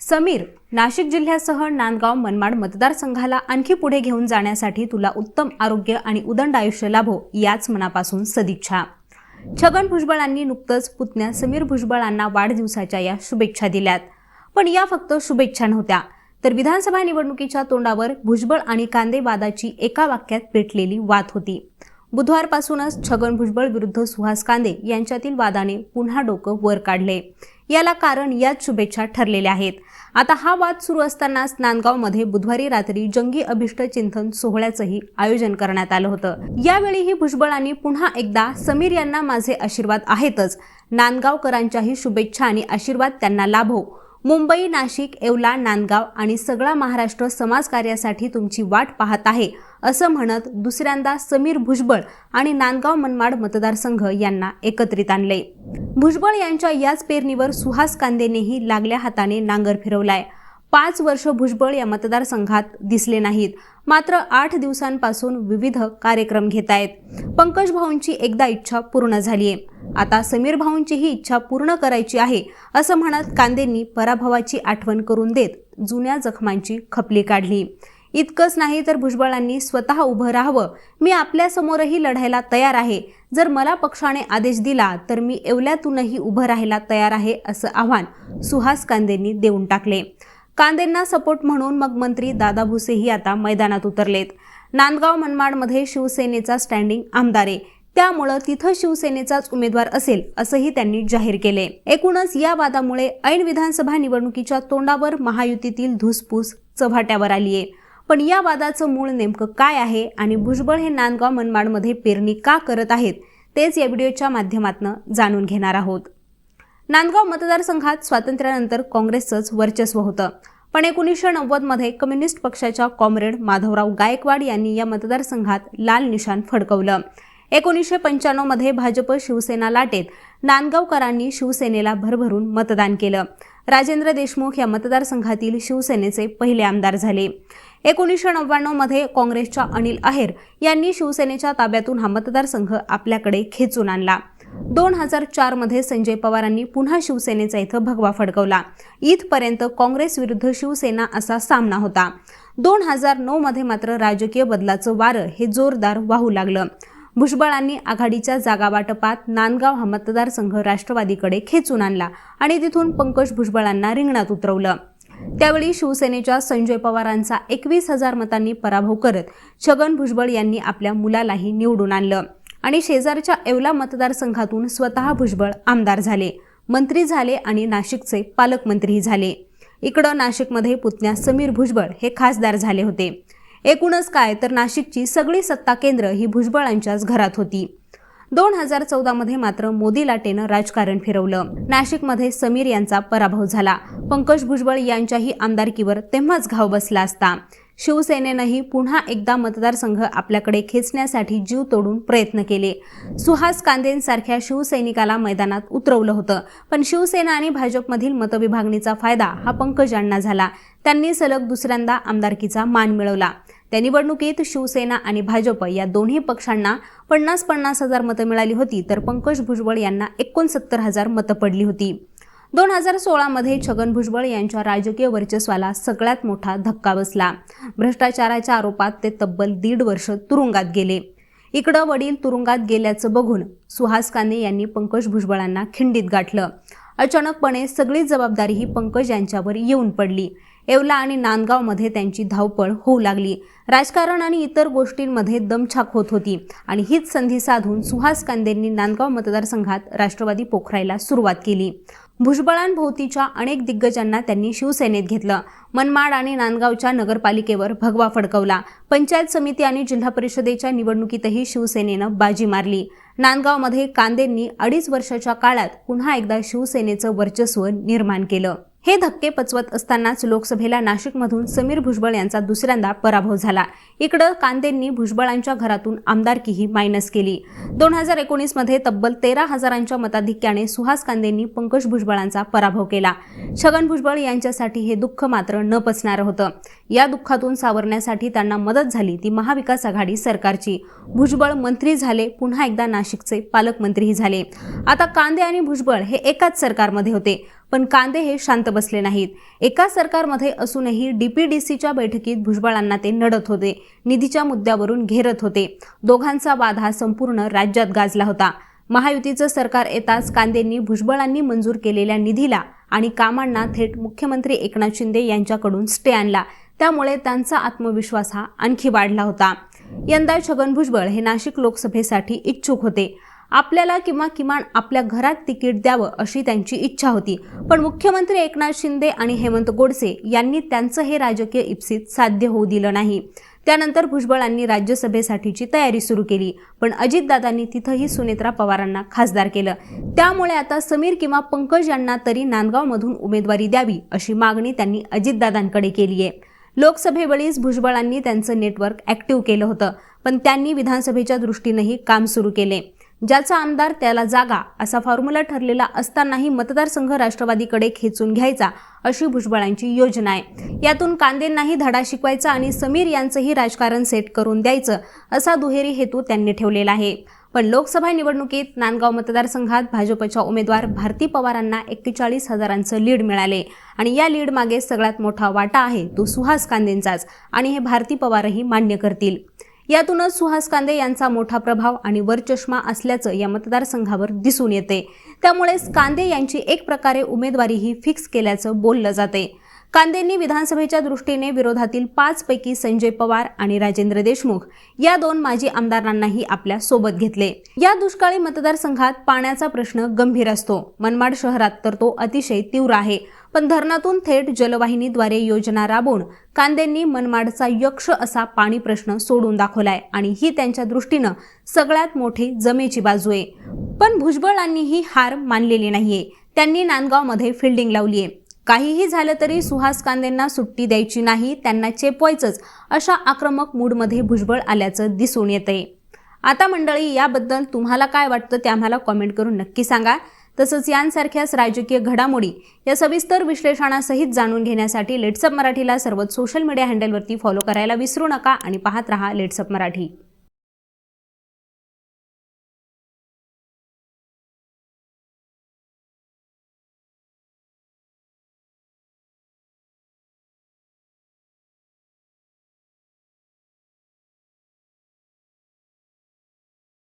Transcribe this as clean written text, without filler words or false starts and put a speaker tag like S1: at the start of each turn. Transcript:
S1: समीर, नाशिक जिल्ह्यासह नांदगाव मनमाड मतदारसंघाला आणखी पुढे घेऊन जाण्यासाठी तुला उत्तम आरोग्य आणि उदंड आयुष्य लाभो याच मनापासून सदिच्छा। छगन भुजबळांनी नुकतंच पुतण्या समीर भुजबळांना वाढदिवसाच्या या शुभेच्छा दिल्यात। पण या फक्त शुभेच्छा नव्हत्या, तर विधानसभा निवडणुकीच्या तोंडावर भुजबळ आणि कांदे वादाची एका वाक्यात पेटलेली वाद होती। बुधवारपासूनच छगन भुजबळ विरुद्ध सुहास कांदे यांच्यातील वादाने पुन्हा डोकं वर काढले। याला कारण याच शुभेच्छा ठरलेल्या आहेत। आता हा वाद सुरू असतानाच नांदगावमध्ये बुधवारी रात्री जंगी अभिष्ट चिंतन सोहळ्याचंही आयोजन करण्यात आलं होतं। यावेळीही भुजबळांनी पुन्हा एकदा समीर यांना माझे आशीर्वाद आहेतच, नांदगावकरांच्याही शुभेच्छा आणि आशीर्वाद त्यांना लाभो। मुंबई, नाशिक, येवला, नांदगाव आणि सगळा महाराष्ट्र समाजकार्यासाठी तुमची वाट पाहत आहे असं म्हणत दुसऱ्यांदा समीर भुजबळ आणि नांदगाव मनमाड मतदारसंघ यांना एकत्रित आणले। भुजबळ यांच्या याच पेरणीवर सुहास कांदेनेही लागल्या हाताने नांगर फिरवलाय। 5 वर्ष भुजबळ या मतदारसंघात दिसले नाहीत, मात्र 8 दिवसांपासून विविध कार्यक्रम घेत आहेत। पंकज भाऊंची एकदा इच्छा पूर्ण झालीये, आता समीर भाऊंचीही इच्छा पूर्ण करायची आहे असं म्हणत कांदेंनी पराभवाची आठवण करून देत जुन्या जखमांची खपली काढली। इतकंच नाही तर भुजबळांनी स्वतः उभं राहावं, मी आपल्या समोरही लढायला तयार आहे, जर मला पक्षाने आदेश दिला तर मी येवल्यातूनही उभं राहायला तयार आहे असं आव्हान सुहास कांदेंनी देऊन टाकले। कांदेंना सपोर्ट म्हणून मग मंत्री दादा भुसेही आता मैदानात उतरलेत। नांदगाव मनमाडमध्ये शिवसेनेचा स्टँडिंग आमदार आहे, त्यामुळे तिथं शिवसेनेचाच उमेदवार असेल असंही त्यांनी जाहीर केले। एकूणच या वादामुळे ऐन विधानसभा निवडणुकीच्या तोंडावर महायुतीतील धुसफूस चव्हाट्यावर आली आहे। पण या वादाचं मूळ नेमकं काय आहे आणि भुजबळ हे नांदगाव मनमाडमध्ये पेरणी का करत आहेत तेच या व्हिडिओच्या माध्यमातून जाणून घेणार आहोत। नांदगाव मतदारसंघात स्वातंत्र्यानंतर काँग्रेसचंच वर्चस्व होतं, पण 1990 मध्ये कम्युनिस्ट पक्षाच्या कॉम्रेड माधवराव गायकवाड यांनी या मतदारसंघात लाल निशाण फडकवलं। 1995 मध्ये भाजप शिवसेना लाटेत नांदगावकरांनी शिवसेनेला भरभरून मतदान केलं। राजेंद्र देशमुख या मतदारसंघातील शिवसेनेचे पहिले आमदार झाले। 1999 मध्ये काँग्रेसच्या अनिल आहेर यांनी शिवसेनेच्या ताब्यातून हा मतदारसंघ आपल्याकडे खेचून आणला। 2004 मध्ये संजय पवारांनी पुन्हा शिवसेनेचा इथं भगवा फडकवला। इथपर्यंत काँग्रेस विरुद्ध शिवसेना असा सामना होता। 2009 मध्ये मात्र राजकीय बदलाचं वारं हे जोरदार वाहू लागलं। भुजबळांनी आघाडीच्या जागा वाटपात नांदगाव हा मतदारसंघ राष्ट्रवादीकडे खेचून आणला आणि तिथून पंकज भुजबळांना रिंगणात उतरवलं। त्यावेळी शिवसेनेच्या संजय पवारांचा 21,000 मतांनी पराभव करत छगन भुजबळ यांनी आपल्या मुलालाही निवडून आणलं आणि शेजारच्या येवला मतदारसंघातून स्वतः भुजबळ आमदार झाले, मंत्री झाले आणि नाशिकचे पालकमंत्रीही झाले। इकडं नाशिकमध्ये पुतण्या समीर भुजबळ हे खासदार झाले होते। एकूणच काय तर नाशिकची सगळी सत्ता केंद्र ही भुजबळांच्याच घरात होती। 2014 मध्ये मात्र मोदी लाटेनं राजकारण फिरवलं। नाशिकमध्ये समीर यांचा पराभव झाला। पंकज भुजबळ यांच्याही आमदारकीवर तेव्हाच घाव बसला असता। शिवसेनेनंही पुन्हा एकदा मतदारसंघ आपल्याकडे खेचण्यासाठी जीव तोडून प्रयत्न केले। सुहास कांदेंसारख्या शिवसैनिकाला मैदानात उतरवलं होतं, पण शिवसेना आणि भाजपमधील मतविभागणीचा फायदा हा पंकजांना झाला। त्यांनी सलग दुसऱ्यांदा आमदारकीचा मान मिळवला। त्या निवडणुकीत शिवसेना आणि भाजप या दोन्ही पक्षांना 50-50 हजार मतं मिळाली होती, तर पंकज भुजबळ यांना 69,000 मतं पडली होती। 2016 मध्ये छगन भुजबळ यांच्या राजकीय वर्चस्वाला सगळ्यात मोठा धक्का बसला। भ्रष्टाचाराच्या आरोपात ते तब्बल 1.5 वर्ष तुरुंगात गेले। इकडं वडील तुरुंगात गेल्याचं बघून सुहास कांदे यांनी पंकज भुजबळांना खिंडीत गाठलं। अचानकपणे सगळी जबाबदारी ही पंकज यांच्यावर येऊन पडली। येवला आणि नांदगावमध्ये त्यांची धावपळ होऊ लागली। राजकारण आणि इतर गोष्टींमध्ये दमछाक होत होती आणि हीच संधी साधून सुहास कांदेंनी नांदगाव मतदारसंघात राष्ट्रवादी पोखरायला सुरुवात केली। भुजबळांभोवतीच्या अनेक दिग्गजांना त्यांनी शिवसेनेत घेतलं। मनमाड आणि नांदगावच्या नगरपालिकेवर भगवा फडकवला। पंचायत समिती आणि जिल्हा परिषदेच्या निवडणुकीतही शिवसेनेनं बाजी मारली। नांदगावमध्ये कांदेंनी 2.5 वर्षाच्या काळात पुन्हा एकदा शिवसेनेचं वर्चस्व निर्माण केलं। हे धक्के पचवत असतानाच लोकसभेला नाशिकमधून समीर भुजबळ यांचा दुसऱ्यांदा पराभव झाला। इकडं कांदेंनी भुजबळांच्या घरातून आमदारकीही मायनस केली। 2019 मध्ये तब्बल 13,000च्या मताधिक्याने सुहास कांदेंनी पंकज भुजबळांचा पराभव केला। छगन भुजबळ यांच्यासाठी हे दुःख मात्र न पचणारं होतं। या दुःखातून सावरण्यासाठी त्यांना मदत झाली ती महाविकास आघाडी सरकारची। भुजबळ मंत्री झाले, पुन्हा एकदा नाशिकचे पालकमंत्रीही झाले। आता कांदे आणि भुजबळ हे एकाच सरकारमध्ये होते, पण कांदे हे शांत बसले नाहीत. एका सरकारमध्ये असूनही डीपीडीसीच्या बैठकीत भुजबळांना ते नडत होते, निधीच्या मुद्द्यावरून घेरत होते. दोघांचा वाद हा संपूर्ण राज्यात गाजला होता. महायुतीचं सरकार येताच कांदेंनी भुजबळांनी मंजूर केलेल्या निधीला आणि कामांना थेट मुख्यमंत्री एकनाथ शिंदे यांच्याकडून स्टे आणला. त्यामुळे त्यांचा आत्मविश्वास हा आणखी वाढला होता. यंदा छगन भुजबळ हे नाशिक लोकसभेसाठी इच्छुक होते. आपल्याला किमान आपल्या घरात तिकीट द्यावं अशी त्यांची इच्छा होती. पण मुख्यमंत्री एकनाथ शिंदे आणि हेमंत गोडसे यांनी त्यांचं हे राजकीय इप्सित साध्य होऊ दिलं नाही. त्यानंतर भुजबळांनी राज्यसभेसाठीची तयारी सुरू केली, पण अजितदादांनी तिथंही सुनेत्रा पवारांना खासदार केलं. त्यामुळे आता समीर किंवा पंकज यांना तरी नांदगावमधून उमेदवारी द्यावी अशी मागणी त्यांनी अजितदादांकडे केली आहे. लोकसभेवेळीच भुजबळांनी त्यांचं नेटवर्क ॲक्टिव्ह केलं होतं, पण त्यांनी विधानसभेच्या दृष्टीनेही काम सुरू केले. ज्याचा आमदार त्याला जागा असा फॉर्म्युला ठरलेला असतानाही मतदारसंघ राष्ट्रवादीकडे खेचून घ्यायचा अशी भुजबळांची योजना आहे. यातून कांदेंनाही धडा शिकवायचा आणि समीर यांचंही राजकारण सेट करून द्यायचं असा दुहेरी हेतू त्यांनी ठेवलेला आहे. पण लोकसभा निवडणुकीत नांदगाव मतदारसंघात भाजपच्या उमेदवार भारती पवारांना 41,000चं लीड मिळाले आणि या लीड मागे सगळ्यात मोठा वाटा आहे तो सुहास कांदेंचाच आणि हे भारती पवारही मान्य करतील. यातूनच सुहास कांदे यांचा मोठा प्रभाव आणि वरचष्मा असल्याचं या मतदारसंघावर दिसून येते. त्यामुळेच कांदे यांची एक प्रकारे उमेदवारीही फिक्स केल्याचं बोललं जाते. कांदेंनी विधानसभेच्या दृष्टीने विरोधातील 5 पैकी संजय पवार आणि राजेंद्र देशमुख या 2 माजी आमदारांनाही आपल्या सोबत घेतले. या दुष्काळी मतदारसंघात पाण्याचा प्रश्न गंभीर असतो. मनमाड शहरात तर तो अतिशय तीव्र आहे. पण धरणातून थेट जलवाहिनीद्वारे योजना राबवून कांदेंनी मनमाडचा यक्ष असा पाणी प्रश्न सोडून दाखवलाय आणि ही त्यांच्या दृष्टीनं सगळ्यात मोठी जमेची बाजू आहे. पण भुजबळांनी ही हार मानलेली नाहीये. त्यांनी नांदगावमध्ये फिल्डिंग लावलीये. काहीही झालं तरी सुहास कांदेंना सुट्टी द्यायची नाही, त्यांना चेपवायचंच अशा आक्रमक मूडमध्ये भुजबळ आल्याचं दिसून येतंय. आता मंडळी, याबद्दल तुम्हाला काय वाटतं ते आम्हाला कॉमेंट करून नक्की सांगा. तसंच यांसारख्याच राजकीय घडामोडी या सविस्तर विश्लेषणासहित जाणून घेण्यासाठी लेट्सअप मराठीला सर्वच सोशल मीडिया हँडलवरती फॉलो करायला विसरू नका आणि पाहत रहा लेट्सअप मराठी.